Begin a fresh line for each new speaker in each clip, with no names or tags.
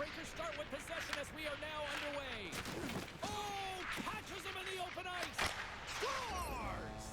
Icebreakers start with possession as we are now underway. Oh, catches him in the open ice. Scores!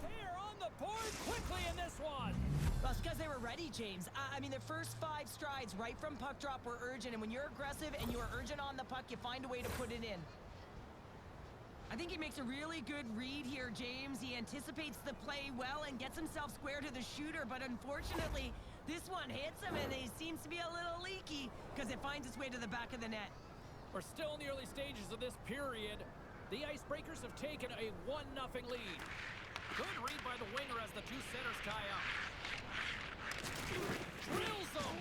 They are on the board quickly in this one.
Well, it's because they were ready, James. I mean, the first 5 strides right from puck drop were urgent, and when you're aggressive and you're urgent on the puck, you find a way to put it in. I think he makes a really good read here, James. He anticipates the play well and gets himself square to the shooter, but unfortunately, this one hits him, and he seems to be a little leaky because it finds its way to the back of the net.
We're still in the early stages of this period. The Icebreakers have taken a 1-0 lead. Good read by the winger as the two centers tie up. Drills them!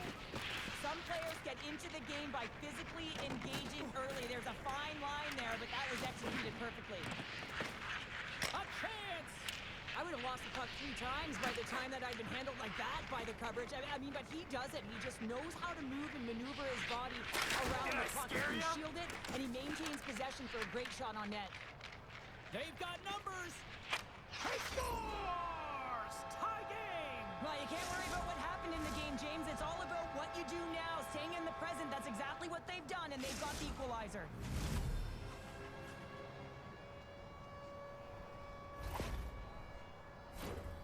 Some players get into the game by physically engaging early. There's a fine line there, but that was executed perfectly.
A chance!
I would have lost the puck 3 times by the time that I'd been handled like that by the coverage. I mean, but he doesn't. He just knows how to move and maneuver his body around the puck. He can shield it, and he maintains possession for a great shot on net.
They've got numbers! He scores! Tie game!
Well, you can't worry about what happened in the game, James. It's all about what you do now, staying in the present. That's exactly what they've done, and they've got the equalizer.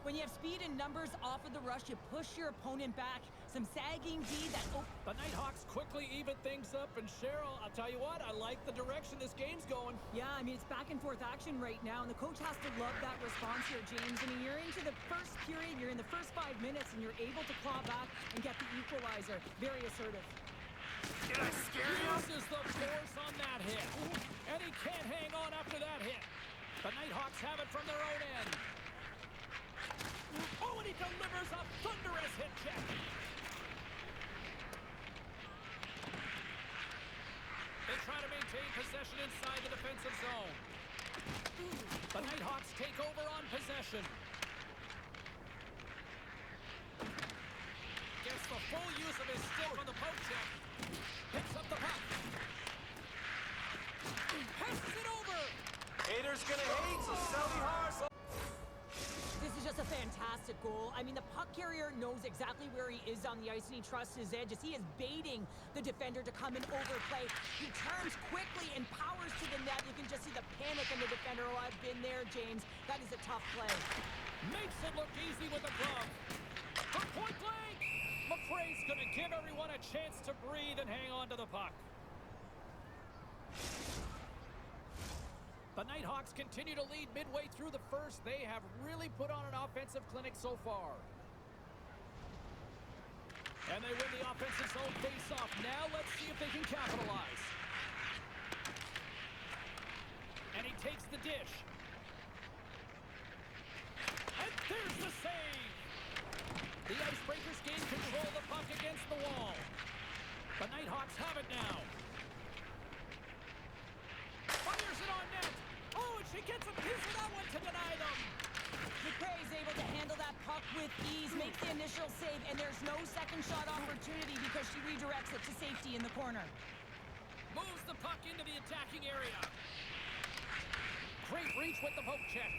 When you have speed and numbers off of the rush, you push your opponent back. Some sagging D that... Oh.
The Nighthawks quickly even things up, and Cheryl, I'll tell you what, I like the direction this game's going.
Yeah, I mean, it's back and forth action right now, and the coach has to love that response here, James. I mean, you're into the first period, you're in the first 5 minutes, and you're able to claw back and get the equalizer. Very assertive.
Did I scare you? Uses the force on that hit, and he can't hang on after that hit. The Nighthawks have it from their own end. Oh, and he delivers a thunderous hit check. They try to maintain possession inside the defensive zone. The Nighthawks take over on possession. Gets the full use of his stick on the poke check. Picks up the puck. Passes it over.
Haters gonna hate, so sell me hard.
This is just a fantastic goal. I mean, the puck carrier knows exactly where he is on the ice, and he trusts his edge as he is baiting the defender to come and overplay. He turns quickly and powers to the net. You can just see the panic in the defender. Oh, I've been there, James. That is a tough play.
Makes it look easy with a glove. For point blank! McRae's gonna give everyone a chance to breathe and hang on to the puck. The Nighthawks continue to lead midway through the first. They have really put on an offensive clinic so far. And they win the offensive zone face-off. Now let's see if they can capitalize. And he takes the dish. And there's the save! The Icebreakers gain control of the puck against the wall. The Nighthawks have it now. Fires it on net. Oh, and she gets a piece of that one to deny them.
McRae is able to handle that puck with ease, makes the initial save, and there's no second shot opportunity because she redirects it to safety in the corner.
Moves the puck into the attacking area. Great reach with the poke check.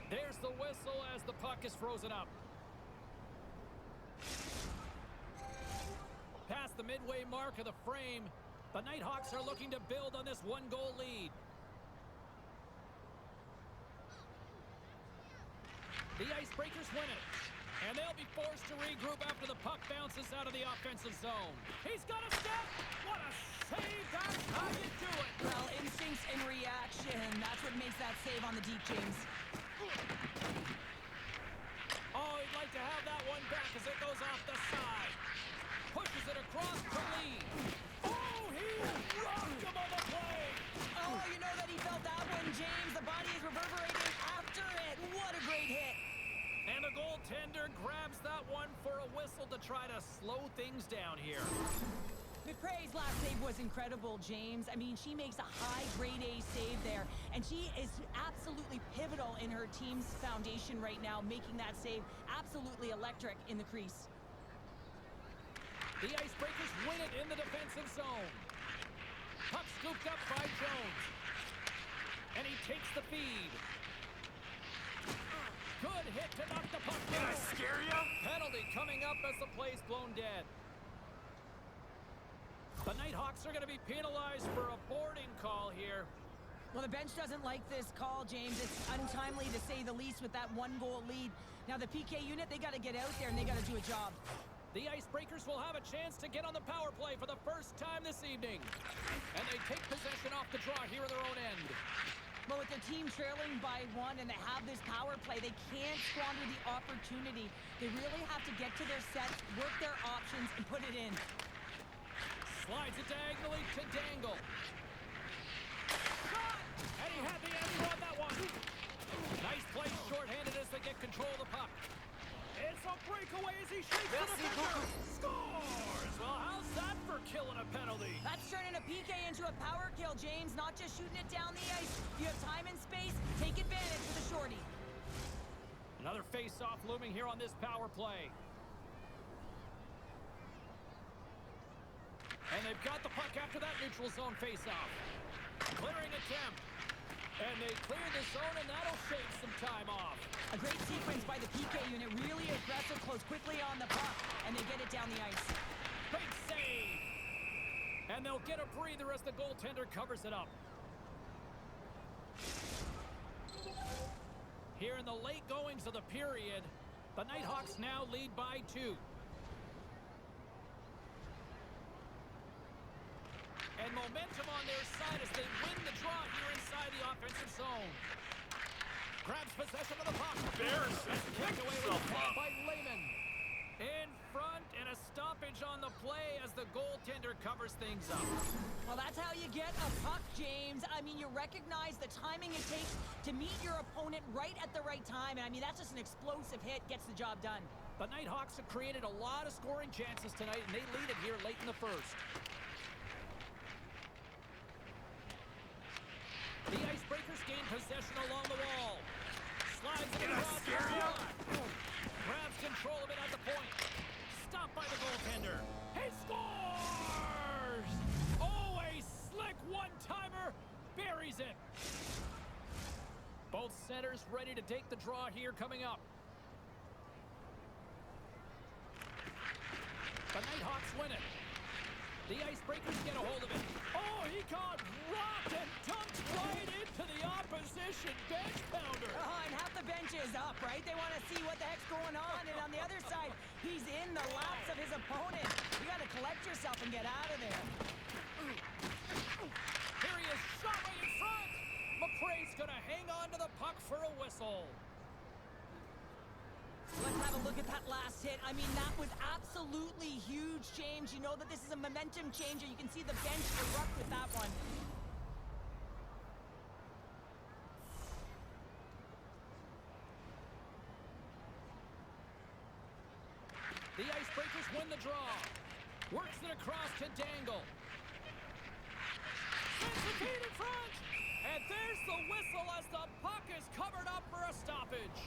There's the whistle as the puck is frozen up. Past the midway mark of the frame, the Nighthawks are looking to build on this 1-goal lead. The Icebreakers win it, and they'll be forced to regroup after the puck bounces out of the offensive zone. He's got a step! What a save! That's how you do it!
Well, instincts and reaction, that's what makes that save on the deep, James.
Oh, he'd like to have that one back as it goes off the side. Pushes it across to Lee. Oh, he rocked him on the play!
Oh, you know that he felt that one, James. The body is reverberating after it. What a great hit.
And the goaltender grabs that one for a whistle to try to slow things down here.
McRae's last save was incredible, James. I mean, she makes a high grade A save there, and she is absolutely pivotal in her team's foundation right now, making that save absolutely electric in the crease.
The Icebreakers win it in the defensive zone. Puck scooped up by Jones. And he takes the feed. Good hit to knock the puck
Did I
down.
scare ya?
Penalty coming up as the play's blown dead. The Nighthawks are going to be penalized for a boarding call here.
Well, the bench doesn't like this call, James. It's untimely to say the least with that 1-goal lead. Now, the PK unit, they got to get out there and they got to do a job.
The Icebreakers will have a chance to get on the power play for the first time this evening. And they take possession off the draw here in their own end.
But with their team trailing by 1 and they have this power play, they can't squander the opportunity. They really have to get to their sets, work their options, and put it in.
Slides it diagonally to Dangle. Shot! And he had the answer on that one. Nice play shorthanded as they get control of the puck. It's a breakaway as he shakes the defender. Scores! Well, how's that for killing a penalty?
That's turning a PK into a power kill, James. Not just shooting it down the ice. You have time and space. Take advantage with the shorty.
Another face-off looming here on this power play. And they've got the puck after that neutral zone face-off. Clearing attempt. And they clear the zone, and that'll shave some time off.
A great sequence by the PK unit. Really aggressive, close quickly on the puck. And they get it down the ice.
Big save. And they'll get a breather as the goaltender covers it up. Here in the late goings of the period, the Nighthawks now lead by 2. And momentum on their side as they win the draw here inside the offensive zone. Grabs possession of the puck.
Embarrassing.
Kicked away with a
Yourself
pass
up.
by Lehman. In front and a stoppage on the play as the goaltender covers things up.
Well, that's how you get a puck, James. I mean, you recognize the timing it takes to meet your opponent right at the right time. And I mean, that's just an explosive hit. Gets the job done.
The Nighthawks have created a lot of scoring chances tonight, and they lead it here late in the first. The Icebreakers gain possession along the wall. Slides it
Did I
across the
scare ya?
slot. Grabs control of it at the point. Stopped by the goaltender. He scores! Oh, a slick one-timer. Buries it. Both centers ready to take the draw here coming up. The Nighthawks win it. The Icebreakers get a hold of it. Oh, he got rocked and dumped right into the opposition bench pounder.
And half the bench is up, right? They want to see what the heck's going on. And on the other side, he's in the laps of his opponent. You got to collect yourself and get out of there.
Here he is, shot right in front. McRae's going to hang on to the puck for a whistle.
Let's have a look at that last hit. I mean, that was absolutely huge, James. You know that this is a momentum changer. You can see the bench erupt with that one.
The Icebreakers win the draw. Works it across to Dangle. Sends the feed in front. And there's the whistle as the puck is covered up for a stoppage.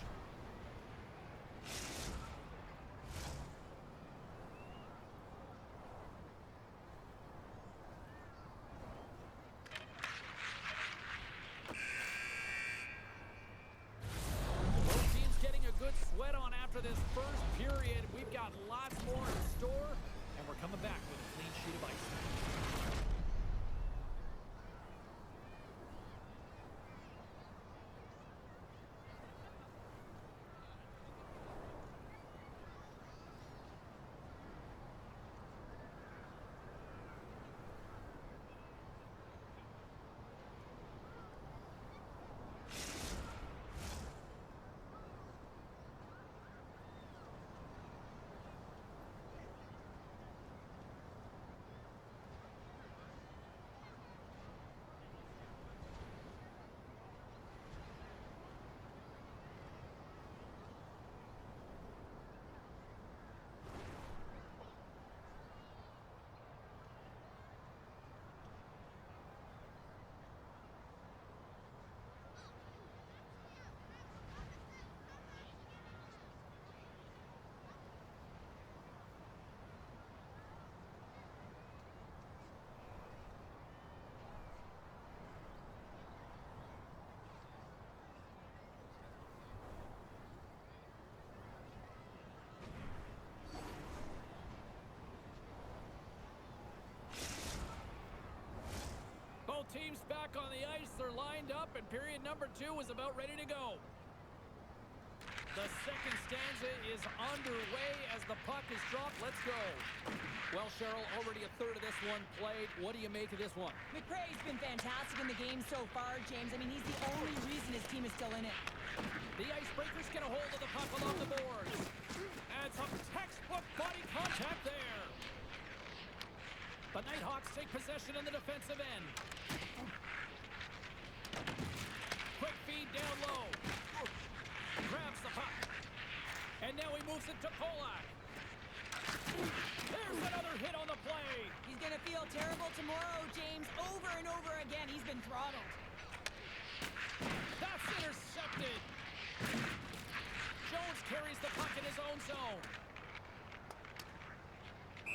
Both teams getting a good sweat on after this first period. We've got lots more in store, and we're coming back with a clean sheet of ice. teams back on the ice. They're lined up, and period number 2 is about ready to go. The second stanza is underway as the puck is dropped. Let's go. Well, Cheryl, already a third of this one played. What do you make of this one?
McRae's been fantastic in the game so far, James. I mean, he's the only reason his team is still in it.
The Icebreakers get a hold of the puck along the boards. And some textbook body contact there. The Nighthawks take possession in the defensive end. Quick feed down low. Grabs the puck. And now he moves it to Polak. There's another hit on the play.
He's going to feel terrible tomorrow, James. Over and over again, he's been throttled.
That's intercepted. Jones carries the puck in his own zone.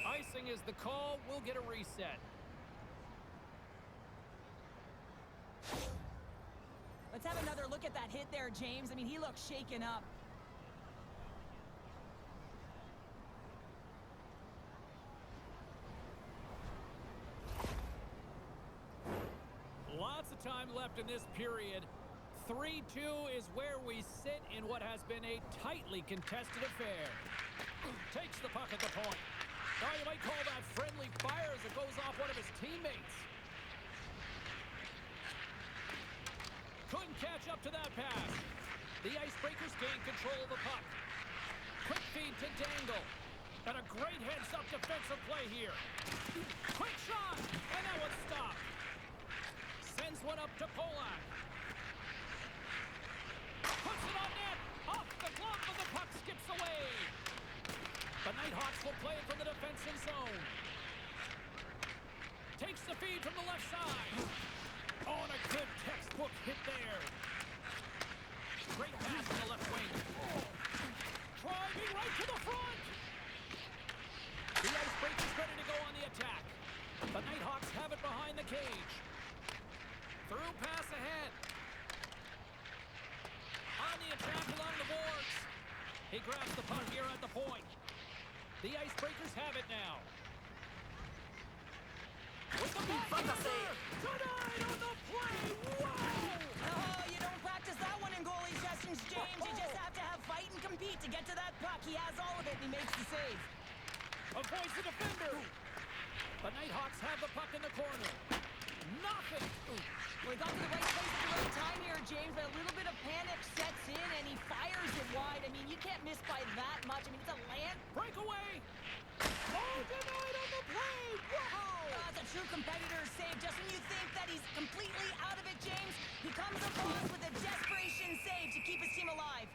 Icing is the call. We'll get a reset.
Let's have another look at that hit there, James. I mean, he looks shaken up.
Lots of time left in this period. 3-2 is where we sit in what has been a tightly contested affair. Takes the puck at the point. Now you might call that friendly fire as it goes off one of his teammates. Couldn't catch up to that pass. The Icebreakers gain control of the puck. Quick feed to Dangle. And a great heads-up defensive play here. Quick shot! And that one stopped. Sends one up to Polak. Puts it on net. Off the glove, and the puck skips away. The Nighthawks will play it from the defensive zone. Takes the feed from the left side. Oh, and a good textbook hit there. Great pass from the left wing. Driving right to the front. The Icebreakers ready to go on the attack. The Nighthawks have it behind the cage. Through pass ahead. On the attack along the boards. He grabs the puck here at the point. The Icebreakers have it now. With the backhander! Tonight on the play! Whoa!
Oh, you don't practice that one in goalie sessions, James. You just have to have fight and compete to get to that puck. He has all of it, and he makes the save.
Avoids the defender. The Nighthawks have the puck in the corner. Nothing.
Well, he got to the right place at the right time here, James, but a little bit of panic sets in, and he fires it wide. I mean, you can't miss by that much. I mean, it's a land.
Breakaway. Oh, denied on the play. Whoa!
That's a true competitor's save. Just when you think that he's completely out of it, James, he comes across with a desperation save to keep his team alive.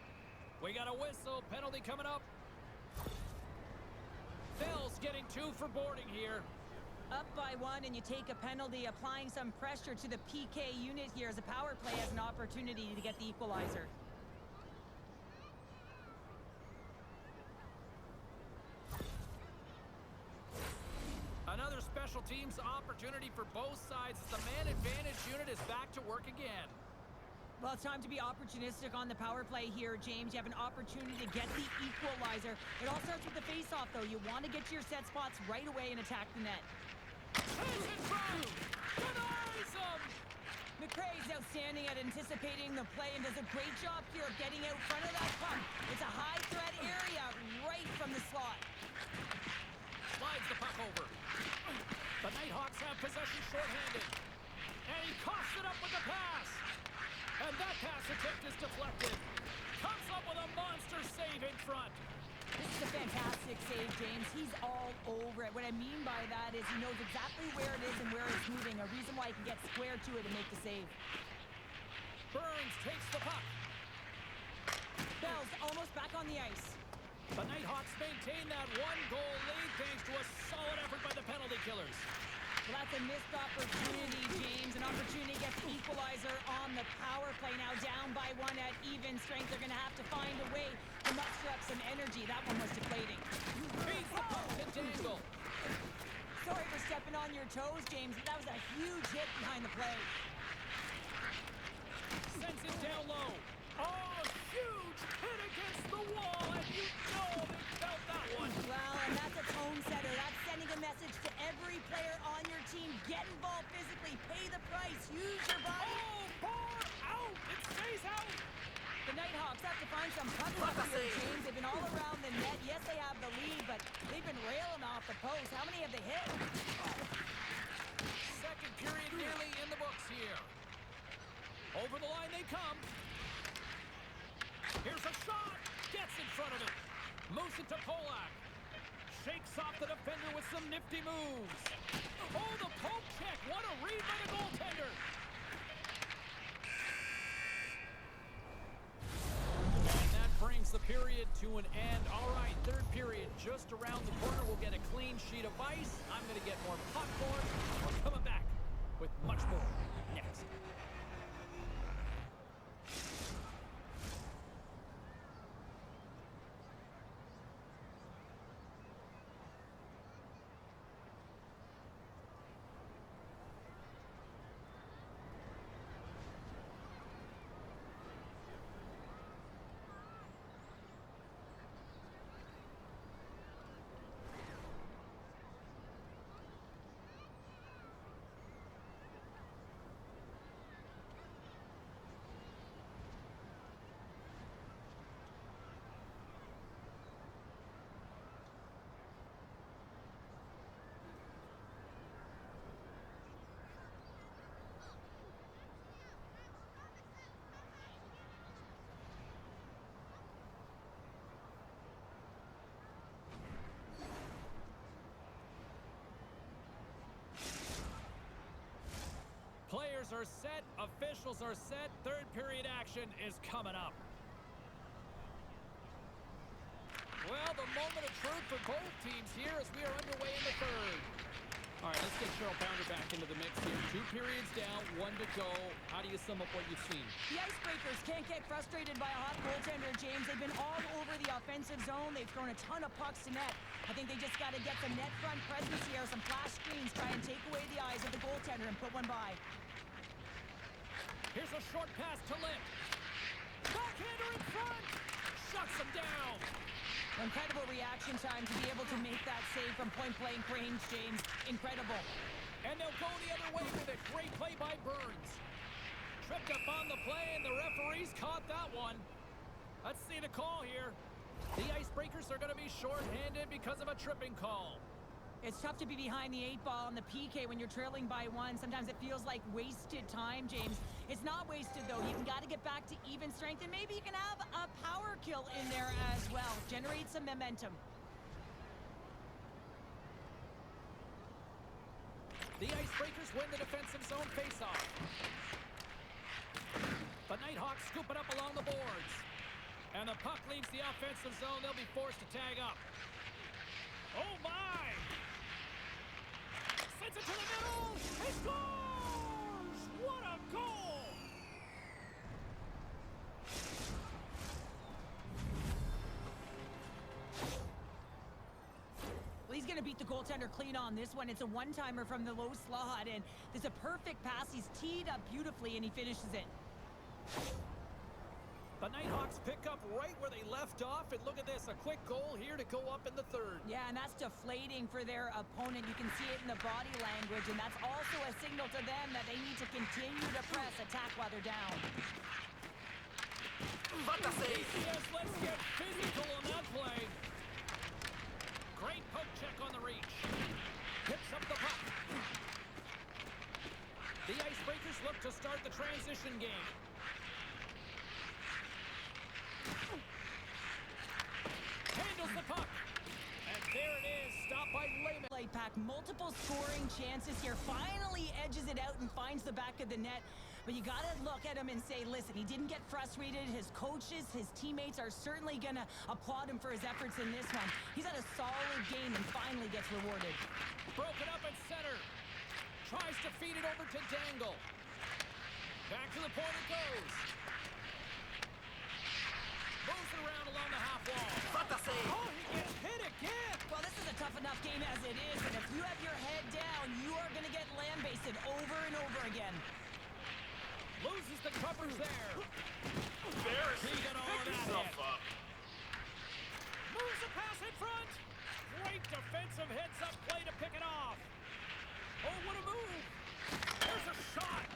We got a whistle. Penalty coming up. Bell's getting 2 for boarding here.
Up by 1, and you take a penalty, applying some pressure to the PK unit here as a power play has an opportunity to get the equalizer.
Another special teams opportunity for both sides as the man advantage unit is back to work again.
Well, it's time to be opportunistic on the power play here, James. You have an opportunity to get the equalizer. It all starts with the face-off, though. You want to get to your set spots right away and attack the net.
Has it through! Denies him!
McRae's outstanding at anticipating the play and does a great job here of getting out front of that puck. It's a high-threat area right from the slot.
Slides the puck over. The Nighthawks have possession shorthanded. And he coughs it up with the pass. And that pass attempt is deflected. Comes up with a monster save in front.
This is a fantastic save, James. He's all over it. What I mean by that is he knows exactly where it is and where it's moving. A reason why he can get square to it and make the save.
Burns takes the puck.
Bell's almost back on the ice.
The Nighthawks maintain that 1-goal lead thanks to a solid effort by the penalty killers.
Well, that's a missed opportunity, James. An opportunity to get the equalizer on the power play. Now down by 1 at even strength. They're going to have to find a way to muster up some energy. That one was deflating.
Feeds the puck to Dangle.
Sorry for stepping on your toes, James, but that was a huge hit behind the play.
Sends it down low. Oh, huge hit against the wall, and you know they felt that one.
Well, and that's a tone setter. That's sending a message to every player on your team. Get involved physically. Pay the price. Nice. Use your body.
Oh, bar out. It stays out.
The Nighthawks have to find some puck luck here, James. They've been all around the net. Yes, they have the lead, but they've been railing off the post. How many have they hit?
Second period nearly in the books here. Over the line they come. Here's a shot. Gets in front of it. Moves it to Polak. Shakes off the defender with some nifty moves. Oh, the poke check. What a read by the goaltender. And that brings the period to an end. All right, third period just around the corner. We'll get a clean sheet of ice. I'm going to get more popcorn. We're coming back with much more next. Players are set, officials are set, third period action is coming up. Well, the moment of truth for both teams here as we are underway in the third. All right, let's get Cheryl Pounder back into the mix here. 2 periods down, 1 to go. How do you sum up what you've seen?
The Icebreakers can't get frustrated by a hot goaltender, James. They've been all over the offensive zone. They've thrown a ton of pucks to net. I think they just got to get some net front presence here, some flash screens, try and take away the eyes of the goaltender and put one by.
Here's a short pass to Lipp. Backhander in front. Shuts him down.
Incredible reaction time to be able to make that save from point-blank range, James. Incredible.
And they'll go the other way with it. Great play by Burns. Tripped up on the play, and the referees caught that one. Let's see the call here. The Icebreakers are going to be short-handed because of a tripping call.
It's tough to be behind the 8 ball on the PK when you're trailing by 1. Sometimes it feels like wasted time, James. It's not wasted, though. You've got to get back to even strength, and maybe you can have a power kill in there as well. Generate some momentum.
The Icebreakers win the defensive zone faceoff. The Nighthawks scoop it up along the boards. And the puck leaves the offensive zone. They'll be forced to tag up. Oh, my! Sends it to the middle! He scores! What a goal!
Well, he's going to beat the goaltender clean on this one. It's a one-timer from the low slot, and there's a perfect pass. He's teed up beautifully, and he finishes it.
The Nighthawks pick up right where they left off, and look at this, a quick goal here to go up in the third.
Yeah, and that's deflating for their opponent. You can see it in the body language, and that's also a signal to them that they need to continue to press, attack while they're down.
Yes, let's get physical on that play. Great poke check on the reach. Picks up the puck. The Icebreakers look to start the transition game. Handles the puck. And there it is, stopped by Lehman.
Play pack, multiple scoring chances here. Finally edges it out and finds the back of the net. But you got to look at him and say, listen, he didn't get frustrated. His coaches, his teammates are certainly going to applaud him for his efforts in this one. He's had a solid game and finally gets rewarded.
Broken up at center. Tries to feed it over to Dangle. Back to the point it goes. Moves it around along the half wall. Oh, he gets hit again.
Well, this is a tough enough game as it is, and if you have your head down, you are going to get land-basted over and over again.
Loses the covers there.
Embarrassing.
He got all
Pick
that
yourself
hit.
up.
Moves the pass in front. Great defensive heads-up play to pick it off. Oh, what a move. There's a shot.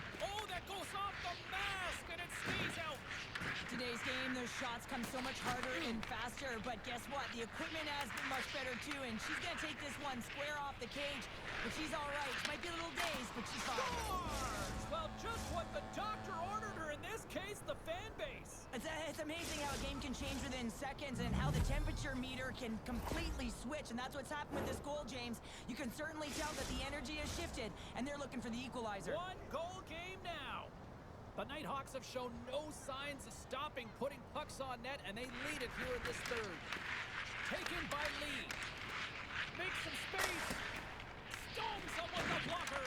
become so much harder and faster, but guess what? The equipment has been much better too, and she's gonna take this one square off the cage, but she's all right. She might be a little dazed, but she's fine.
Scores! Well, just what the doctor ordered her, in this case, the fan base.
It's amazing how a game can change within seconds and how the temperature meter can completely switch, and that's what's happened with this goal, James. You can certainly tell that the energy has shifted, and they're looking for the equalizer.
One goal game now. The Nighthawks have shown no signs of stopping putting pucks on net, and they lead it here in this third. Taken by Lee. Makes some space. Stones him with the blocker.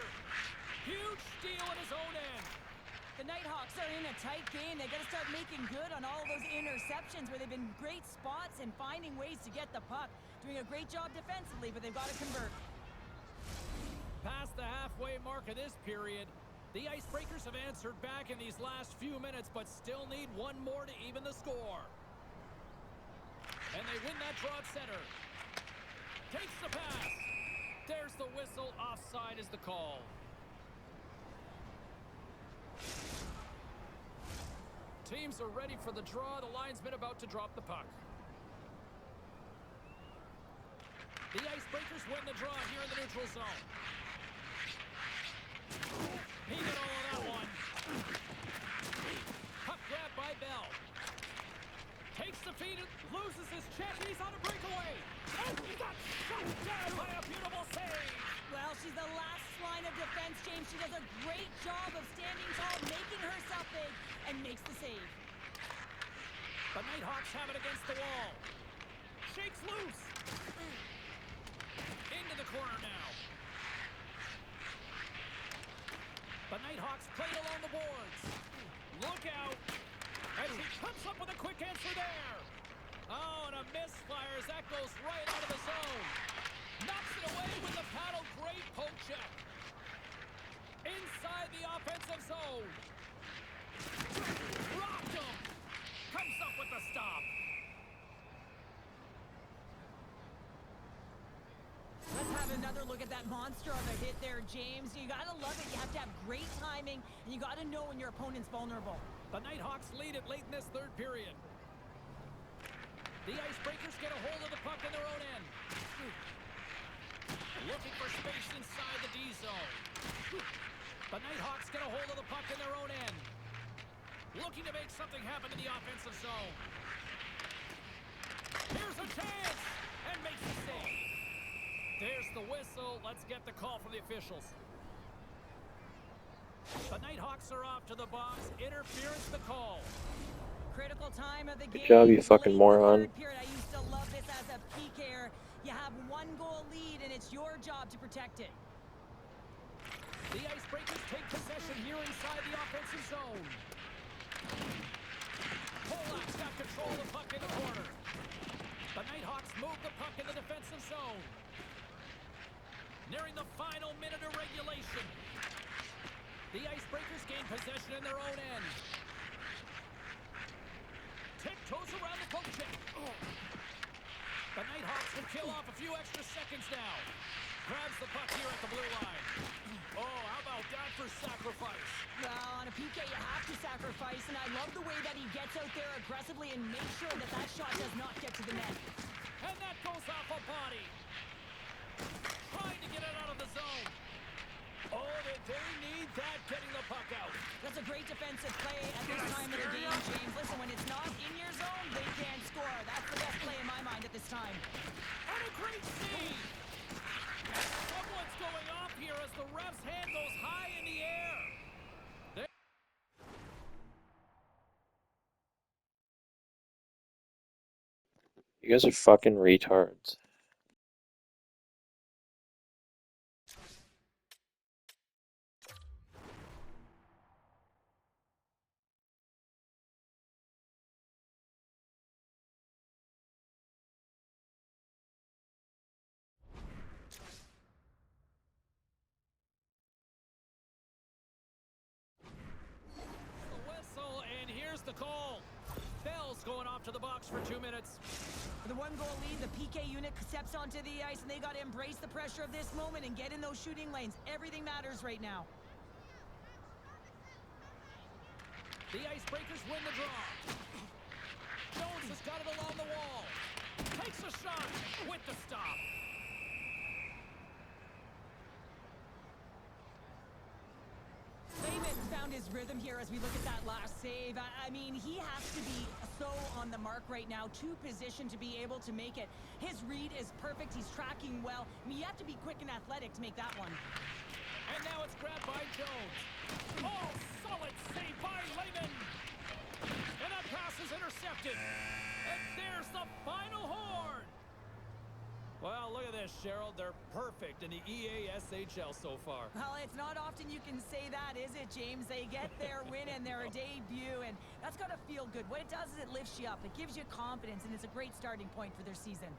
Huge steal at his own end.
The Nighthawks are in a tight game. They got to start making good on all of those interceptions where they've been great spots and finding ways to get the puck. Doing a great job defensively, but they've got to convert.
Past the halfway mark of this period, the Icebreakers have answered back in these last few minutes, but still need one more to even the score. And they win that draw at center. Takes the pass. There's the whistle. Offside is the call. Teams are ready for the draw. The linesman about to drop the puck. The Icebreakers win the draw here in the neutral zone. He did all of that one. Puck grab by Bell. Takes the feed and loses his check. He's on a breakaway. Oh, he got shot down by a beautiful save.
Well, she's the last line of defense, James. She does a great job of standing tall, making herself big, and makes the save.
The Nighthawks have it against the wall. Shakes loose. Into the corner now. The Nighthawks played along the boards. Look out. And he comes up with a quick answer there. Oh, and a misfire as that goes right out of the zone. Knocks it away with the paddle. Great poke check. Inside the offensive zone. Rocked him. Comes up with the stop.
Let's have another look at that monster of a hit there, James. You gotta love it. You have to have great timing, and you gotta know when your opponent's vulnerable.
The Nighthawks lead it late in this third period. The Icebreakers get a hold of the puck in their own end. Looking for space inside the D zone. The Nighthawks get a hold of the puck in their own end. Looking to make something happen in the offensive zone. Here's a chance, and makes the save. There's the whistle. Let's get the call from the officials. The Nighthawks are off to the box. Interference the call.
Critical time of the game.
Good job, you fucking
Late in the
moron.
third period. I used to love this as a PKer. You have one goal lead, and it's your job to protect it.
The Icebreakers take possession here inside the offensive zone. Polak's got control of the puck in the corner. The Nighthawks move the puck in the defensive zone. Nearing the final minute of regulation. The Icebreakers gain possession in their own end. Tiptoes around the poke check. The Nighthawks will kill off a few extra seconds now. Grabs the puck here at the blue line. Oh, how about that for sacrifice?
Well, on a PK, you have to sacrifice, and I love the way that he gets out there aggressively and makes sure that that shot does not get to the net.
And that goes off a body. Trying to get it out of the zone. Oh, did they need that getting the puck out?
That's a great defensive play at this time of the game, James. Listen, when it's not in your zone, they can't score. That's the best play in my mind at this time.
And a great save. Someone's going off here as the ref's hand goes high in the air.
You guys are fucking retards.
The whistle, and here's the call. Bell's going off to the box for 2 minutes.
For the one-goal lead, the PK unit steps onto the ice, and they got to embrace the pressure of this moment and get in those shooting lanes. Everything matters right now.
The Icebreakers win the draw. Jones has got it along the wall. Takes a shot with the stop.
Layman found his rhythm here as we look at that last save. I mean, he has to be so on the mark right now, too positioned to be able to make it. His read is perfect. He's tracking well. I mean, you have to be quick and athletic to make that one.
And now it's grabbed by Jones. Oh, solid save by Layman. And that pass is intercepted. And there's the final horn. Well, look at this, Cheryl. They're perfect in the EASHL so far.
Well, it's not often you can say that, is it, James? They get their win and their debut, and that's got to feel good. What it does is it lifts you up. It gives you confidence, and it's a great starting point for their season.